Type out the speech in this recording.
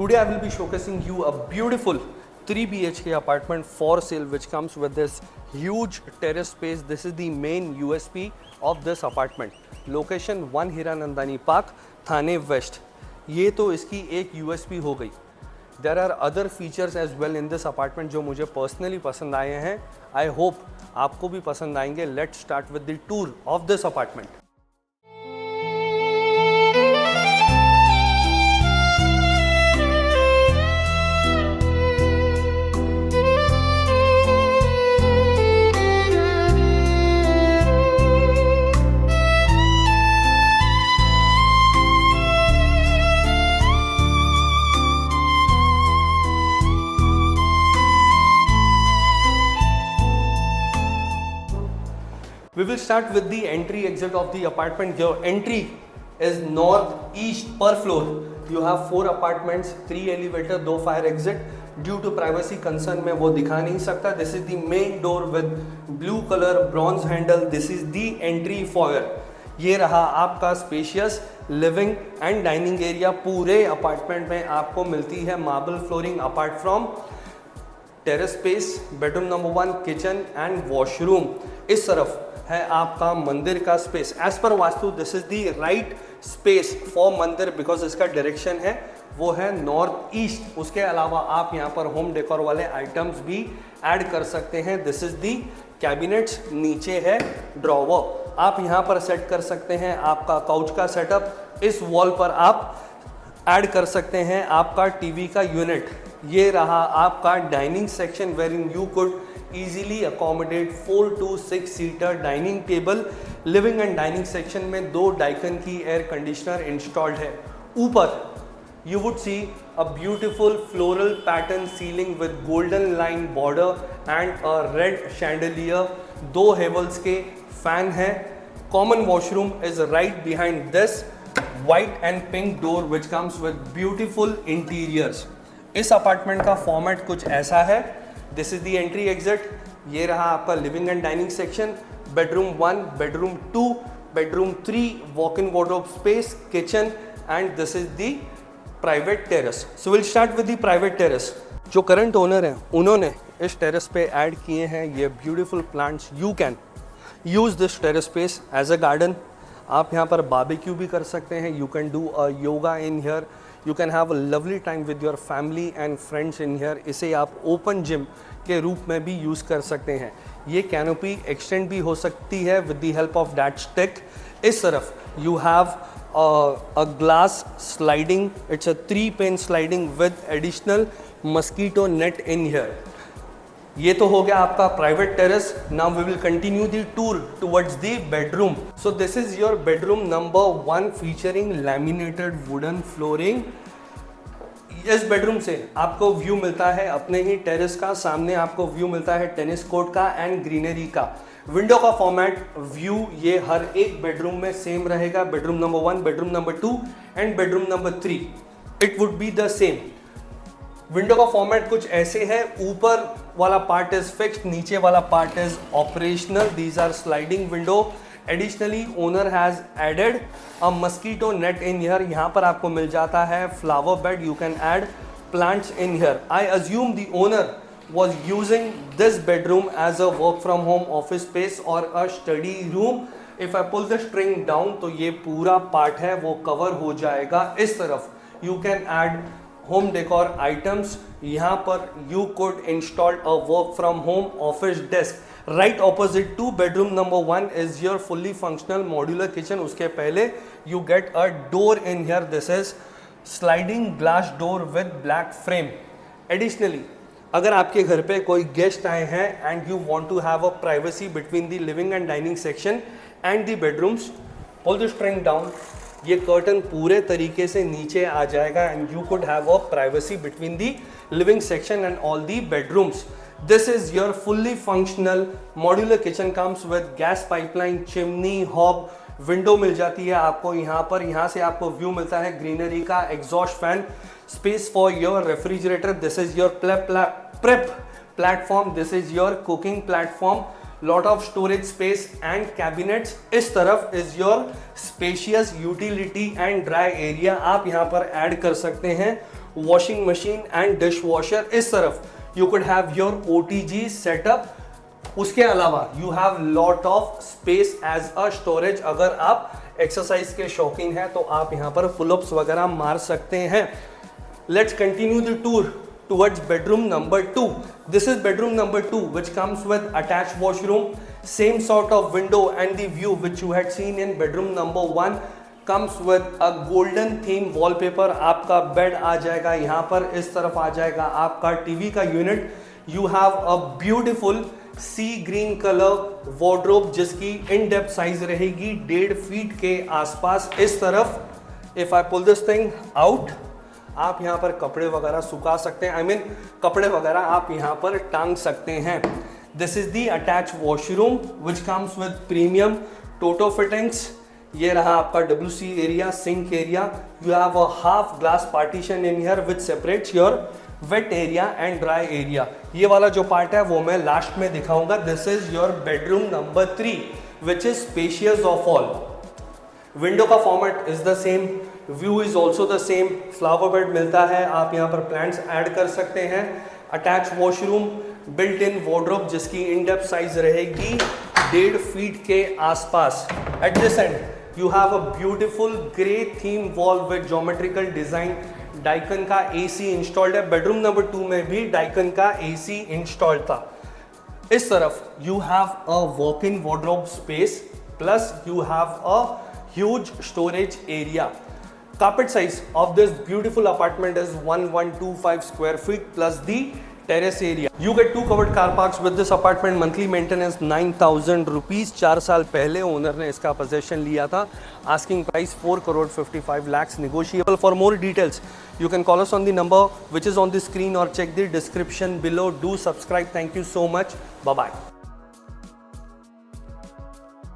Today I will be showcasing you a beautiful 3 BHK apartment for sale which comes with this huge terrace space. This is the main USP of this apartment. Location 1 Hiranandani Park, Thane West. ये तो इसकी एक USP हो गई. There are other features as well in this apartment जो मुझे personally पसंद आए हैं. I hope आपको भी पसंद आएंगे. Let's start with the tour of this apartment. We will start with the entry exit of the apartment. Your entry is northeast per floor. You have 4 apartments, 3 elevator, 2 fire exit. Due to privacy concern मैं वो दिखा नहीं सकता. This is the main door with blue color bronze handle. This is the entry foyer. ये रहा आपका spacious living and dining area. पूरे apartment में आपको मिलती है marble flooring apart from terrace space, bedroom number 1, kitchen and washroom. इस तरफ है आपका मंदिर का space. As per Vastu this is the right space for mandir because इसका डायरेक्शन है वो है नॉर्थ ईस्ट. उसके अलावा आप यहाँ पर होम डेकोर वाले आइटम्स भी ऐड कर सकते हैं. This is the cabinets. नीचे है ड्रॉवर. आप यहाँ पर सेट कर सकते हैं आपका काउच का सेटअप. इस वॉल पर आप ऐड कर सकते हैं आपका टीवी का यूनिट. ये रहा आपका dining section where in you could easily accommodate 4 to 6 seater dining table. Living and dining section में 2 डाइकन की एयर कंडीशनर इंस्टॉल्ड है. ऊपर you would see a beautiful floral pattern ceiling with golden line border and a red chandelier. 2 Havells के fan है. Common washroom is right behind this white and pink door which comes with beautiful interiors. इस apartment का format कुछ ऐसा है. This is the entry exit. ये रहा आपका living and dining section. Bedroom 1, bedroom 2, bedroom 3, walk in wardrobe space, kitchen and this is the private terrace. So will start with the private terrace. जो current owner हैं उन्होंने इस terrace पे add किए हैं ये beautiful plants. You can use this terrace space as a garden. आप यहाँ पर बारबेक्यू भी कर सकते हैं. You can do a yoga in here. You can have a lovely time with your family and friends in here. इसे आप open gym के रूप में भी यूज़ कर सकते हैं. ये कैनोपी एक्सटेंड भी हो सकती है with the help of that stick. इस तरफ you have a glass sliding. It's a 3-pane sliding with additional mosquito net in here. ये तो हो गया आपका private terrace. Now we will continue the tour towards the bedroom. So this is your bedroom number 1 featuring laminated wooden flooring. इस bedroom से आपको view मिलता है अपने ही टेरेस का. सामने आपको व्यू मिलता है टेनिस कोर्ट का एंड ग्रीनरी का. विंडो का फॉर्मेट व्यू ये हर एक बेडरूम में सेम रहेगा. Bedroom number 1, bedroom number 2 and bedroom number 3 it would be the same. Window का फॉर्मेट कुछ ऐसे है. ऊपर वाला पार्ट इज फिक्स्ड, नीचे वाला part is operational. These are sliding window. Additionally owner has added a mosquito net in here. यहाँ पर आपको मिल जाता है flower bed. You can add plants in here. I assume the owner was using this bedroom as a work from home office space or a study room. If I pull the string down तो ये पूरा part है वो cover हो जाएगा. इस तरफ you can add home decor items. यहाँ पर you could install a work from home office desk. Right opposite to bedroom number 1 is your fully functional modular kitchen. उसके पहले you get a door in here. This is sliding glass door with black frame. Additionally अगर आपके घर पे कोई guest आए हैं and you want to have a privacy between the living and dining section and the bedrooms, pull the string down. ये curtain पूरे तरीके से नीचे आ जाएगा and you could have a privacy between the living section and all the bedrooms. This is your fully functional modular kitchen. Comes with gas pipeline, chimney, hob. Window मिल जाती है आपको यहाँ पर. यहाँ से आपको व्यू मिलता है ग्रीनरी का. Exhaust fan. Space for your refrigerator. This is your prep platform. This is your cooking platform. Lot of storage space and cabinets. इस तरफ is your spacious utility and dry area. आप यहाँ पर add कर सकते हैं washing machine and dishwasher. इस तरफ you could have your OTG setup. उसके अलावा you have lot of space as a storage. अगर आप एक्सरसाइज के शौकीन हैं तो आप यहाँ पर पुल-अप्स वगैरह मार सकते हैं. Let's continue the tour towards bedroom number 2. This is bedroom number 2, which comes with attached washroom, same sort of window, and the view which you had seen in bedroom number 1 comes with a golden theme wallpaper. आपका bed आ जाएगा यहाँ पर, इस तरफ आ जाएगा आपका TV का unit. You have a beautiful sea green colour wardrobe जिसकी इन डेप्थ साइज रहेगी 1.5 फीट के आसपास. इस तरफ if I pull this thing out, आप यहाँ पर कपड़े वगैरह सुखा सकते हैं. I mean, कपड़े वगैरह आप यहाँ पर टांग सकते हैं. This is the attach washroom which comes with premium Toto fittings. ये रहा आपका WC area, sink area. You have a half glass partition in here which separates your wet area and dry area. ये वाला जो part है वो मैं last में दिखाऊंगा. This is your bedroom number 3 which is spacious of all. Window का format is the same, view is also the same. Flower bed मिलता है, आप यहाँ पर प्लांट्स ऐड कर सकते हैं. Attach washroom, built in wardrobe जिसकी इन डेप्थ साइज रहेगी 1.5 फीट के आसपास. At this and you have a beautiful grey theme wall with geometrical design. Daikin का AC इंस्टॉल्ड है. बेडरूम नंबर 2 में भी डाइकन का AC इंस्टॉल्ड था. इस तरफ you have a walk in wardrobe space plus you have a huge storage area. Carpet size of this beautiful apartment is 1125 square feet plus the terrace area. You get 2 covered car parks with this apartment. Monthly maintenance 9,000 rupees. 4 साल पहले owner ने इसका possession लिया था. Asking price 4,55 lakhs. Negotiable. For more details, you can call us on the number which is on the screen or check the description below. Do subscribe. Thank you so much. Bye bye.